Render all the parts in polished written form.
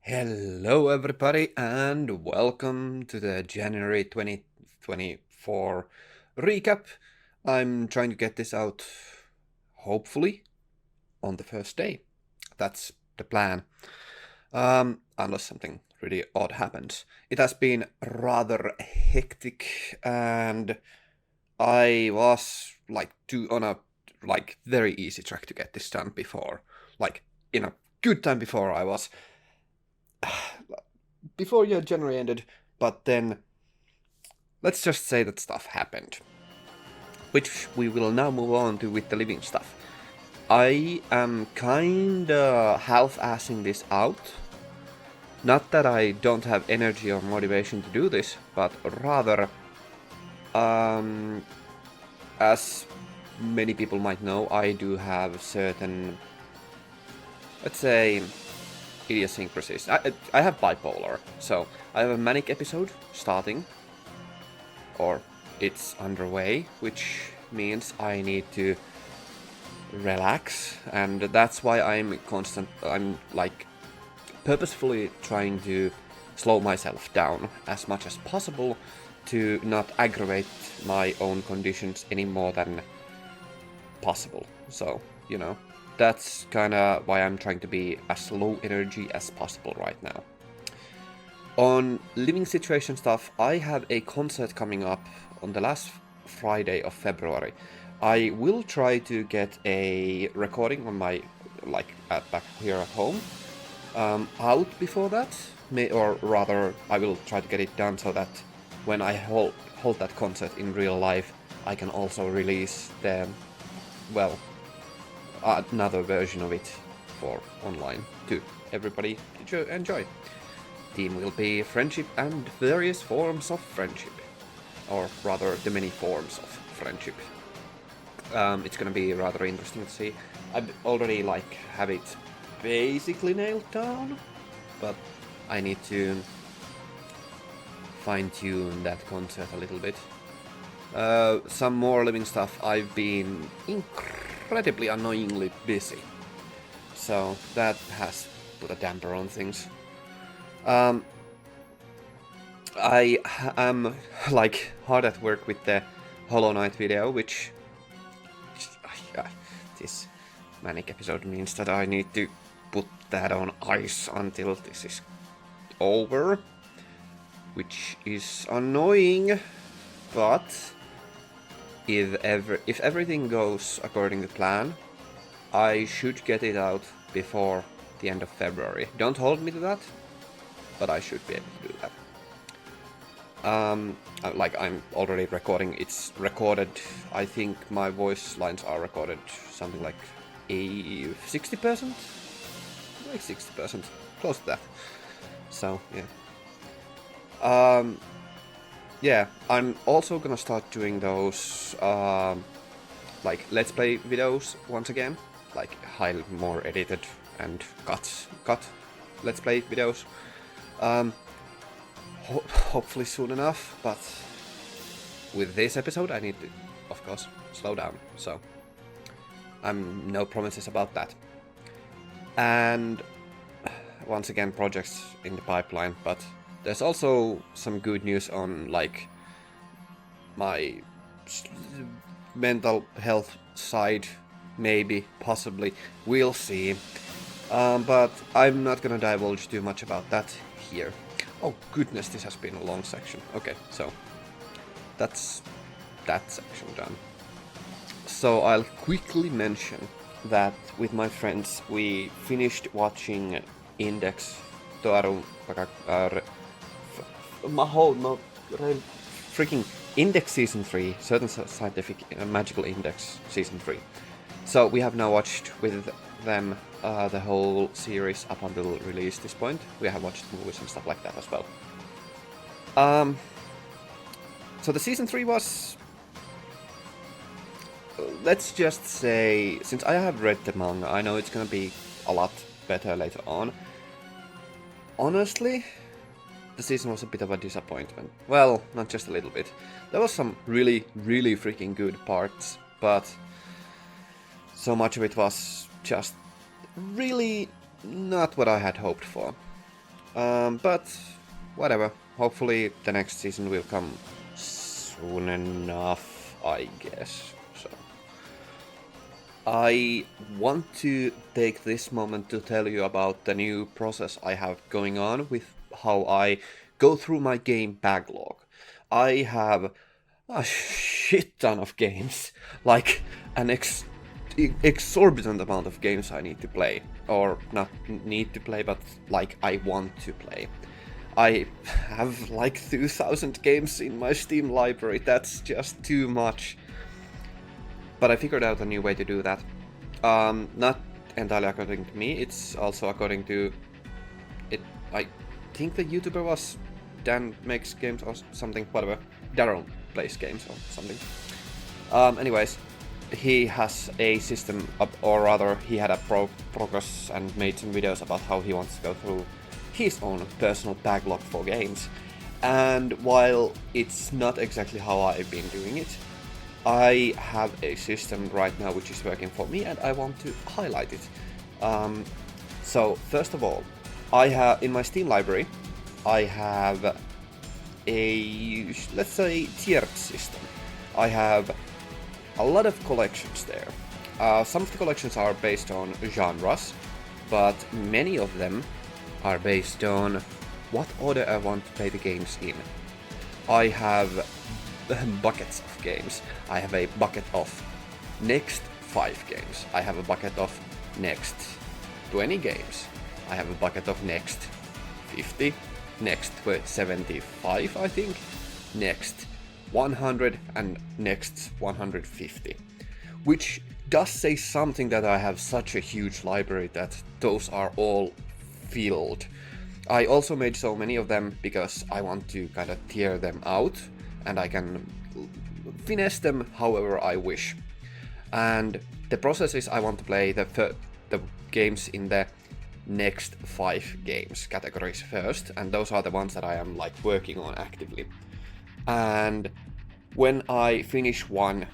Hello, everybody, and welcome to the January 2024 recap. I'm trying to get this out, hopefully, on the first day. That's the plan. Unless something really odd happens. It has been rather hectic, and I was on a very easy track to get this done before. In a good time before I was before your January ended, but then let's just say that stuff happened, which we will now move on to with the living stuff. I am kinda half-assing this out. Not that I don't have energy or motivation to do this, but rather, as many people might know, I do have certain, let's say, idiosyncrasies. I have bipolar, so I have a manic episode starting, or it's underway, which means I need to relax, and that's why I'm purposefully trying to slow myself down as much as possible to not aggravate my own conditions any more than possible. So, that's kinda why I'm trying to be as low energy as possible right now. On living situation stuff, I have a concert coming up on the last Friday of February. I will try to get a recording on my, back here at home, out before that, or rather, I will try to get it done so that when I hold that concert in real life, I can also release the, another version of it for online to everybody enjoy. Theme will be friendship and various forms of friendship, or rather the many forms of friendship. It's gonna be rather interesting to see. I already have it basically nailed down, but I need to fine-tune that concert a little bit. Some more living stuff. I've been incredibly annoyingly busy, so that has put a damper on things. I am hard at work with the Hollow Knight video, which this manic episode means that I need to put that on ice until this is over, which is annoying, but if everything goes according to plan, I should get it out before the end of February. Don't hold me to that, but I should be able to do that. I'm already recording. It's recorded. I think my voice lines are recorded something like 60%, 60%, close to that. So yeah. I'm also gonna start doing those let's play videos once again, highly more edited and cut let's play videos. Hopefully soon enough, but with this episode I need to, of course, slow down, so no promises about that. And once again, projects in the pipeline, but there's also some good news on my mental health side, maybe, possibly, we'll see. But I'm not gonna divulge too much about that here. Oh goodness, this has been a long section. Okay, so that's that section done. So I'll quickly mention that with my friends we finished watching Index Toaru freaking Index Season 3, Certain Scientific Magical Index Season 3. So we have now watched with them the whole series up until release this point. We have watched movies and stuff like that as well. So the Season 3 was, let's just say, since I have read the manga, I know it's gonna be a lot better later on. Honestly, the season was a bit of a disappointment. Well, not just a little bit. There was some really, really freaking good parts, but so much of it was just really not what I had hoped for. But whatever. Hopefully the next season will come soon enough, I guess. So I want to take this moment to tell you about the new process I have going on with how I go through my game backlog. I have a shit ton of games, like an exorbitant amount of games I need to play, or not need to play, but like I want to play. I have like 2,000 games in my Steam library. That's just too much. But I figured out a new way to do that. Not entirely according to me, it's also according to it. I think the YouTuber was Dan Makes Games or something, whatever. Daryl Plays Games or something. Anyways, he has a system, or rather, he had a progress and made some videos about how he wants to go through his own personal backlog for games. And while it's not exactly how I've been doing it, I have a system right now which is working for me, and I want to highlight it. So first of all, I have in my Steam library, I have a, let's say, tiered system. I have a lot of collections there. Some of the collections are based on genres, but many of them are based on what order I want to play the games in. I have buckets of games. I have a bucket of next 5 games. I have a bucket of next 20 games. I have a bucket of next 50, next 75 I think, next 100 and next 150. Which does say something that I have such a huge library that those are all filled. I also made so many of them because I want to kind of tear them out and I can finesse them however I wish. And the process is I want to play the games in the next 5 games categories first, and those are the ones that I am like working on actively. And when I finish one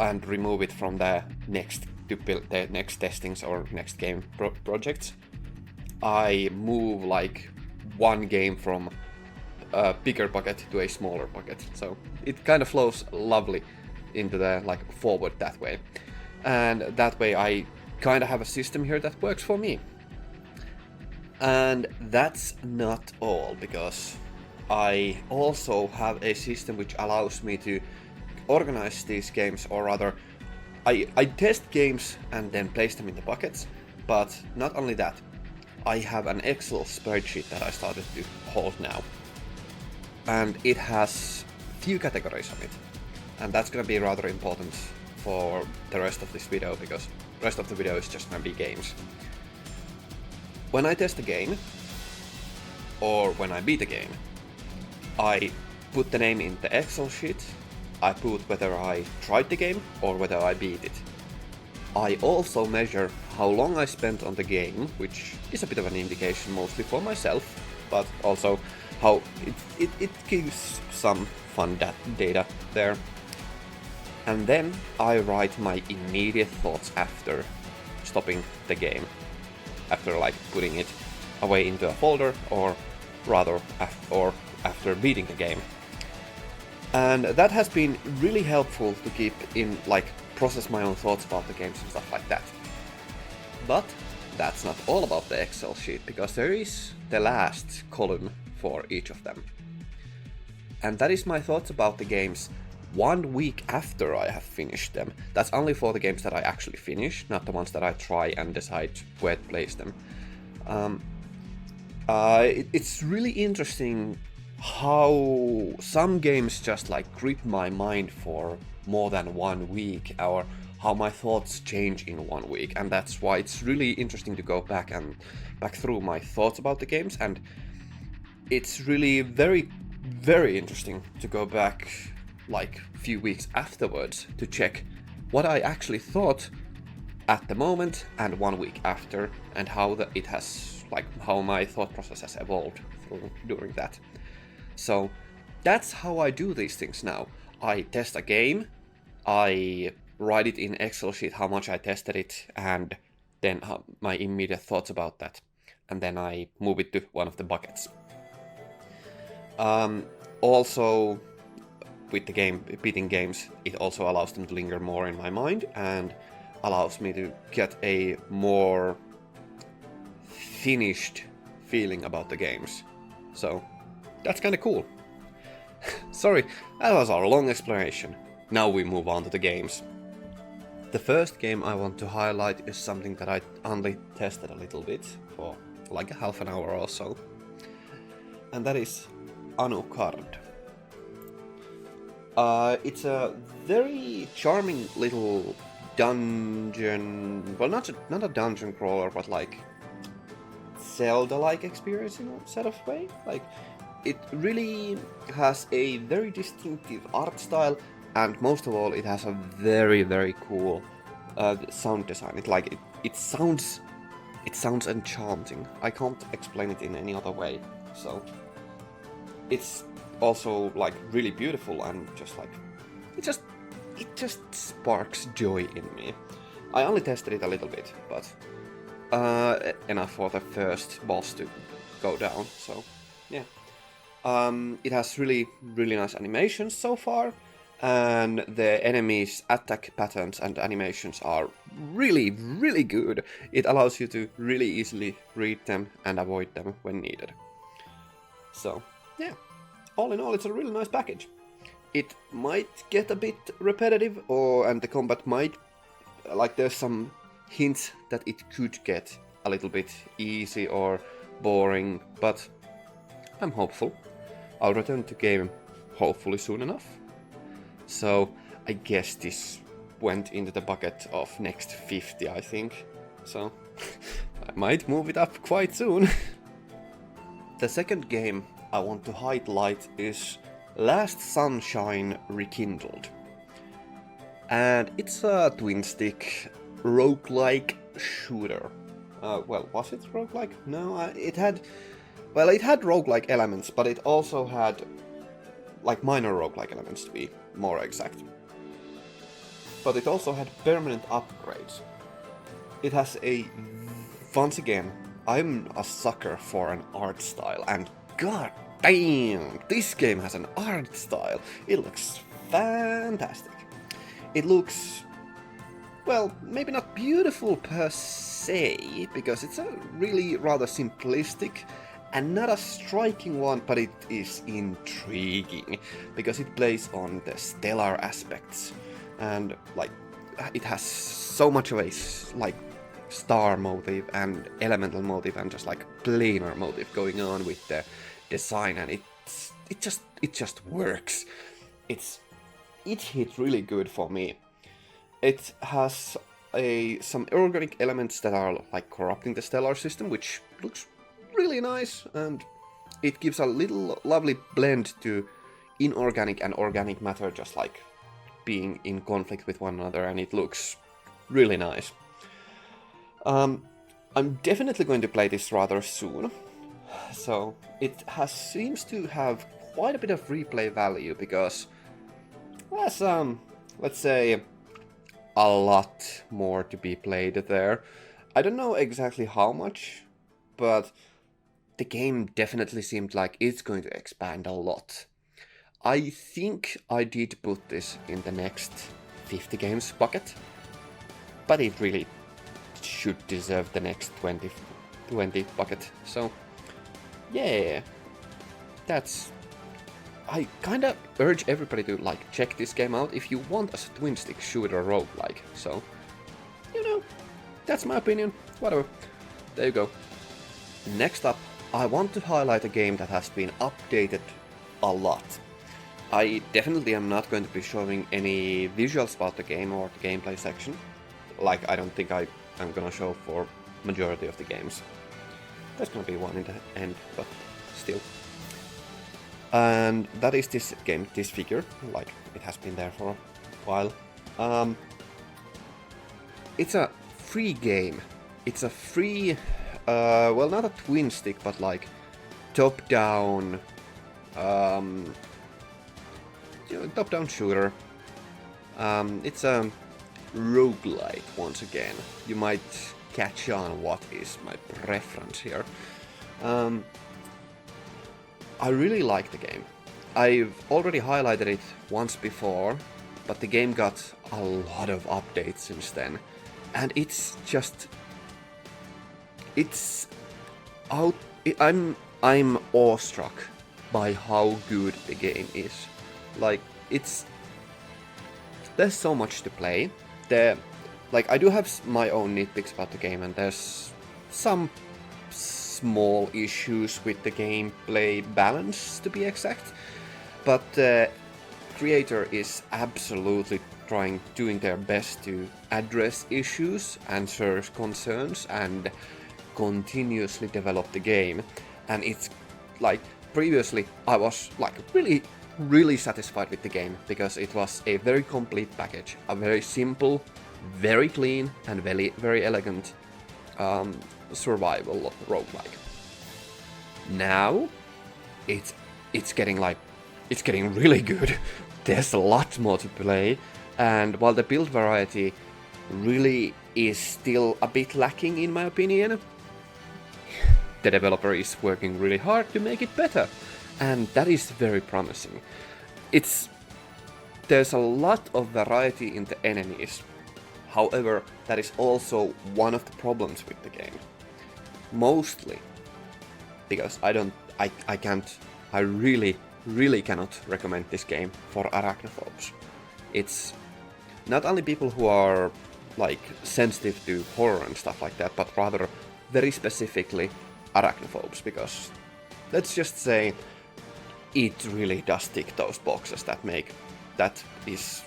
and remove it from the next to build the next testings or next game projects, I move like one game from a bigger bucket to a smaller bucket. So it kind of flows lovely into the like forward that way. And that way I kind of have a system here that works for me. And that's not all, because I also have a system which allows me to organize these games, or rather I test games and then place them in the buckets, but not only that, I have an Excel spreadsheet that I started to hold now, and it has few categories on it, and that's gonna be rather important for the rest of this video, because the rest of the video is just gonna be games. When I test a game, or when I beat a game, I put the name in the Excel sheet, I put whether I tried the game or whether I beat it. I also measure how long I spent on the game, which is a bit of an indication mostly for myself, but also how it gives some fun data there. And then I write my immediate thoughts after stopping the game, after like putting it away into a folder, or rather after beating the game. And that has been really helpful to keep in, like, process my own thoughts about the games and stuff like that. But that's not all about the Excel sheet, because there is the last column for each of them. And that is my thoughts about the games 1 week after I have finished them. That's only for the games that I actually finish, not the ones that I try and decide where to place them. It's really interesting how some games just like grip my mind for more than 1 week, or how my thoughts change in 1 week, and that's why it's really interesting to go back through my thoughts about the games. And it's really very, very interesting to go back like a few weeks afterwards to check what I actually thought at the moment and 1 week after, and how it has, like, how my thought process has evolved during that. So that's how I do these things now. I test a game, I write it in Excel sheet how much I tested it, and then my immediate thoughts about that. and then I move it to one of the buckets. Also, with the game beating games, it also allows them to linger more in my mind and allows me to get a more finished feeling about the games. So that's kind of cool. Sorry, that was our long explanation. Now we move on to the games. The first game I want to highlight is something that I only tested a little bit for like a half an hour or so, and that is Anuchard. It's a very charming little dungeon, well, not a dungeon crawler, but like Zelda-like experience in a sort of way. Like, it really has a very distinctive art style, and most of all, it has a very, very cool sound design. It sounds enchanting. I can't explain it in any other way. So it's also like really beautiful, and just like it just sparks joy in me. I only tested it a little bit, but enough for the first boss to go down. So yeah, it has really nice animations so far, and the enemies' attack patterns and animations are really good. It allows you to really easily read them and avoid them when needed. So yeah, all in all, it's a really nice package. It might get a bit repetitive, and the combat might, like, there's some hints that it could get a little bit easy or boring, but I'm hopeful. I'll return to game hopefully soon enough. So I guess this went into the bucket of next 50, I think. So I might move it up quite soon. The second game I want to highlight is Last Sunshine Rekindled. And it's a twin-stick roguelike shooter. Well, was it roguelike? No, it had roguelike elements, but it also had like minor roguelike elements, to be more exact. But it also had permanent upgrades. It has once again, I'm a sucker for an art style, and god damn, this game has an art style. It looks fantastic. It looks, well, maybe not beautiful per se, because it's a really rather simplistic and not a striking one, but it is intriguing, because it plays on the stellar aspects, and like it has so much of a like star motive and elemental motive and just like planar motive going on with the design, and it just works. It hit really good for me. It has some organic elements that are like corrupting the stellar system, which looks really nice, and it gives a little lovely blend to inorganic and organic matter just like being in conflict with one another, and it looks really nice. I'm definitely going to play this rather soon. So it seems to have quite a bit of replay value, because there's let's say a lot more to be played there. I don't know exactly how much, but the game definitely seemed like it's going to expand a lot. I think I did put this in the next 50 games bucket, but it really should deserve the next 20 bucket. So yeah, I kinda urge everybody to like check this game out if you want a twin stick shooter roguelike. So, you know, that's my opinion. Whatever. There you go. Next up, I want to highlight a game that has been updated a lot. I definitely am not going to be showing any visuals about the game or the gameplay section. Like, I don't think I am gonna show for majority of the games. There's gonna be one in the end, but still. And that is this game, Disfigure. Like, it has been there for a while. It's a free game. It's a free, well, not a twin stick, but like top-down, top-down shooter. It's a roguelike once again. You might catch on what is my preference here. I really like the game. I've already highlighted it once before, but the game got a lot of updates since then, and it's just, it's out. I'm awestruck by how good the game is. Like, there's so much to play. Like, I do have my own nitpicks about the game, and there's some small issues with the gameplay balance, to be exact. But the creator is absolutely doing their best to address issues, answer concerns, and continuously develop the game. And it's like, previously I was like really satisfied with the game, because it was a very complete package, a very simple, very clean, and very elegant survival roguelike. Now it's getting really good. There's a lot more to play, and while the build variety really is still a bit lacking in my opinion, the developer is working really hard to make it better, and that is very promising. There's a lot of variety in the enemies. However, that is also one of the problems with the game. Mostly because I really cannot recommend this game for arachnophobes. It's not only people who are like sensitive to horror and stuff like that, but rather very specifically arachnophobes, because let's just say it really does tick those boxes that is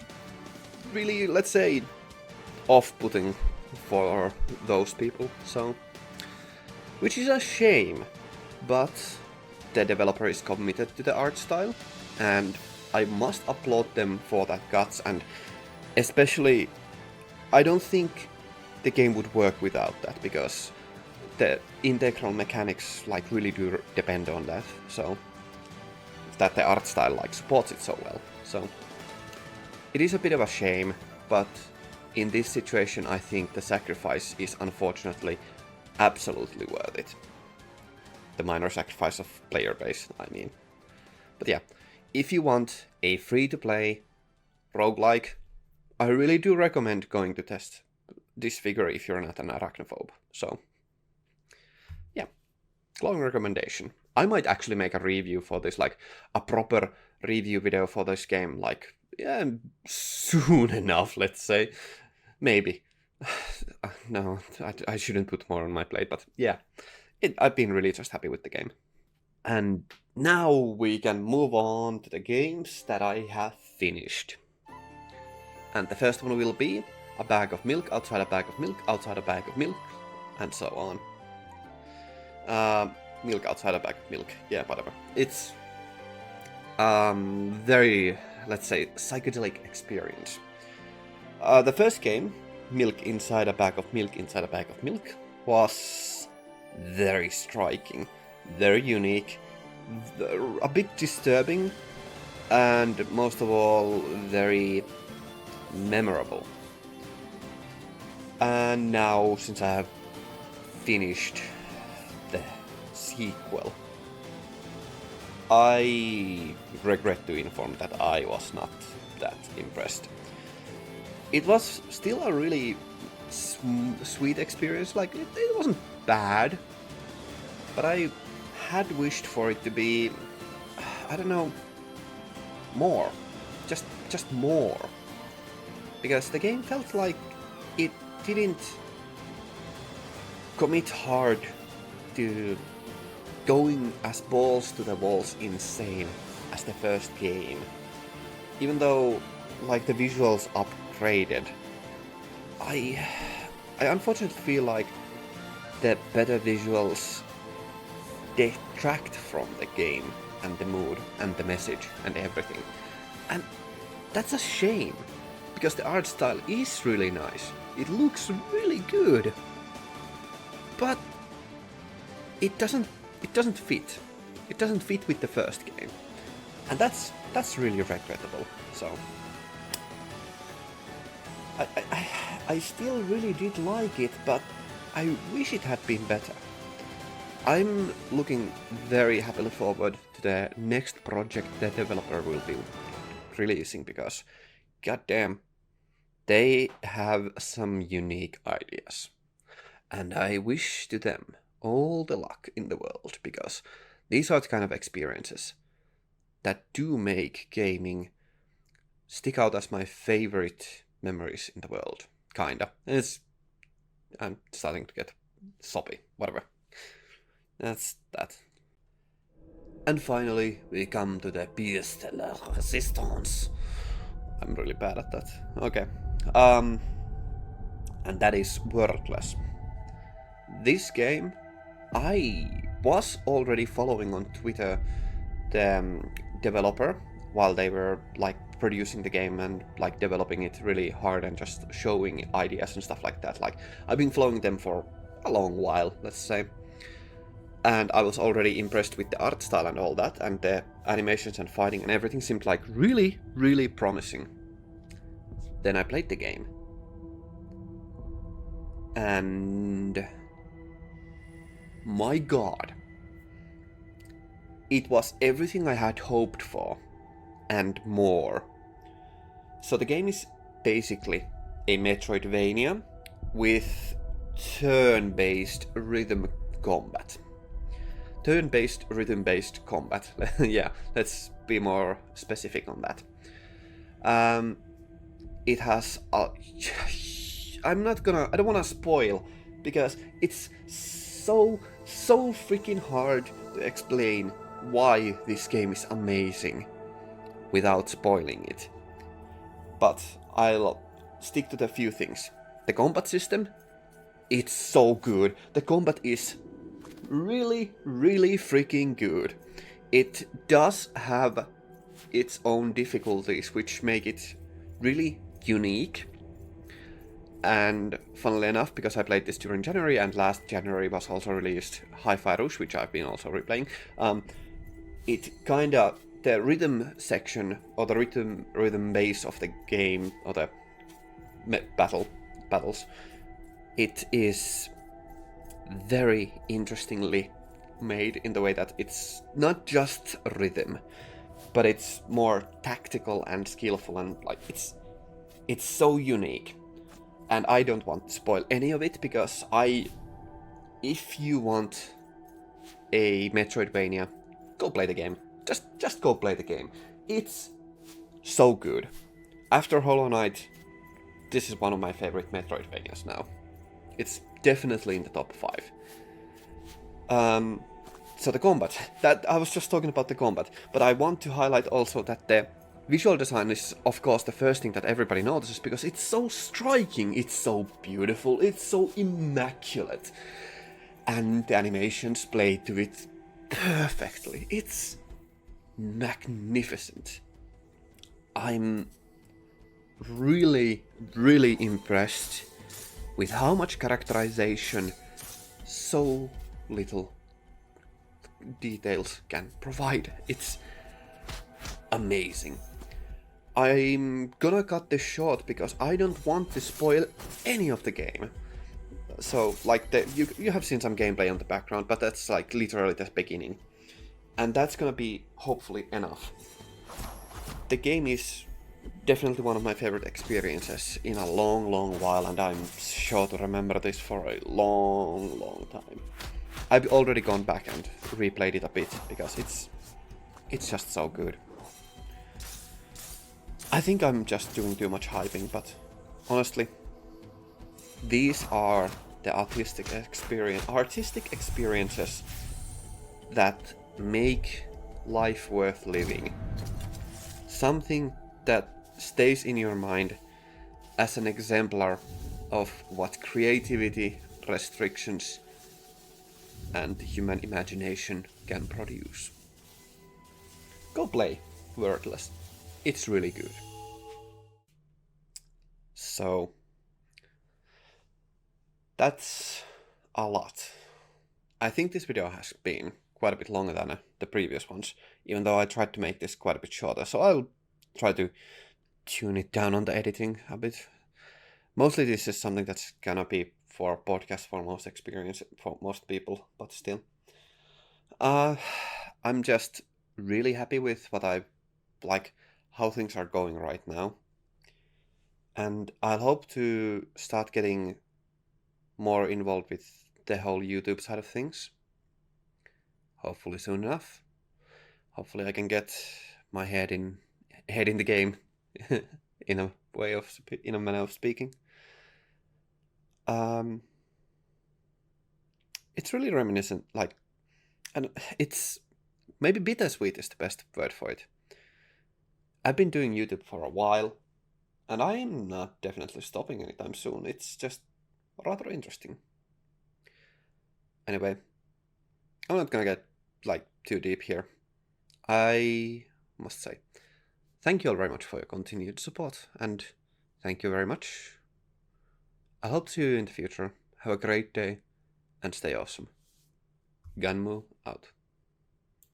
really, let's say, off-putting for those people. So, which is a shame, but the developer is committed to the art style, and I must applaud them for that guts, and especially I don't think the game would work without that, because the integral mechanics like really do depend on that, so that the art style like supports it so well. So it is a bit of a shame, but in this situation I think the sacrifice is unfortunately absolutely worth it. The minor sacrifice of player base, I mean. But yeah, if you want a free-to-play roguelike, I really do recommend going to test Disfigure if you're not an arachnophobe. So yeah, glowing recommendation. I might actually make a review for this, like a proper review video for this game, like, yeah, soon enough, let's say. Maybe. No, I shouldn't put more on my plate, but yeah, I've been really just happy with the game. And now we can move on to the games that I have finished. And the first one will be a bag of milk, outside a bag of milk, outside a bag of milk, and so on. Milk outside a bag of milk, yeah, whatever. It's very, let's say, psychedelic experience. The first game, Milk Inside a Bag of Milk Inside a Bag of Milk, was very striking, very unique, a bit disturbing, and most of all, very memorable. And now, since I have finished the sequel, I regret to inform that I was not that impressed. It was still a really sweet experience, like it wasn't bad, but I had wished for it to be, I don't know, more, just more, because the game felt like it didn't commit hard to going as balls to the walls insane as the first game. Even though like the visuals upgraded, I unfortunately feel like the better visuals detract from the game and the mood and the message and everything. And that's a shame, because the art style is really nice. It looks really good. But it doesn't fit. It doesn't fit with the first game. And that's really regrettable. So I still really did like it, but I wish it had been better. I'm looking very happily forward to the next project the developer will be releasing, because goddamn, they have some unique ideas. And I wish to them all the luck in the world, because these are the kind of experiences that do make gaming stick out as my favorite memories in the world. Kinda. I'm starting to get soppy. Whatever. That's that. And finally, we come to the pièce de la résistance. I'm really bad at that. Okay. And that is Worldless. This game, I was already following on Twitter the developer while they were like producing the game and like developing it really hard and just showing ideas and stuff like that. Like, I've been following them for a long while, let's say. And I was already impressed with the art style and all that, and the animations and fighting and everything seemed like really, really promising. Then I played the game. And my god. It was everything I had hoped for, and more. So the game is basically a Metroidvania with turn-based rhythm combat. Turn-based, rhythm-based combat. Yeah, let's be more specific on that. It has a... I don't wanna spoil, because it's so freaking hard to explain why this game is amazing without spoiling it. But I'll stick to the few things. The combat system, it's so good. The combat is really, really freaking good. It does have its own difficulties, which make it really unique. And funnily enough, because I played this during January, and last January was also released Hi-Fi Rush, which I've been also replaying, it kinda, the rhythm section, or the rhythm base of the game, or the battles, it is very interestingly made in the way that it's not just rhythm, but it's more tactical and skillful, and like it's so unique. And I don't want to spoil any of it, because if you want a Metroidvania, go play the game. Just go play the game. It's so good. After Hollow Knight, this is one of my favorite Metroidvanias now. It's definitely in the top 5. So the combat, that I was just talking about the combat, but I want to highlight also that the visual design is, of course, the first thing that everybody notices, because it's so striking, it's so beautiful, it's so immaculate. And the animations play to it perfectly. It's magnificent. I'm really, really impressed with how much characterization so little details can provide. It's amazing. I'm gonna cut this short because I don't want to spoil any of the game. So, like, you have seen some gameplay on the background, but that's like literally the beginning. And that's gonna be hopefully enough. The game is definitely one of my favorite experiences in a long, long while, and I'm sure to remember this for a long, long time. I've already gone back and replayed it a bit, because it's just so good. I think I'm just doing too much hyping, but honestly, these are the artistic experiences that make life worth living. Something that stays in your mind as an exemplar of what creativity, restrictions, and human imagination can produce. Go play Worldless. It's really good. So, that's a lot. I think this video has been quite a bit longer than the previous ones, even though I tried to make this quite a bit shorter, so I'll try to tune it down on the editing a bit. Mostly this is something that's gonna be for podcast for most experience for most people, but still. I'm just really happy with what I like, how things are going right now. And I'll hope to start getting more involved with the whole YouTube side of things. Hopefully soon enough. Hopefully I can get my head in the game in a manner of speaking. It's really reminiscent, like, and it's maybe bittersweet is the best word for it. I've been doing YouTube for a while, and I'm not definitely stopping anytime soon. It's just rather interesting. Anyway, I'm not gonna get like too deep here. I must say, thank you all very much for your continued support, and thank you very much. I hope to see you in the future. Have a great day, and stay awesome. Ganmu out.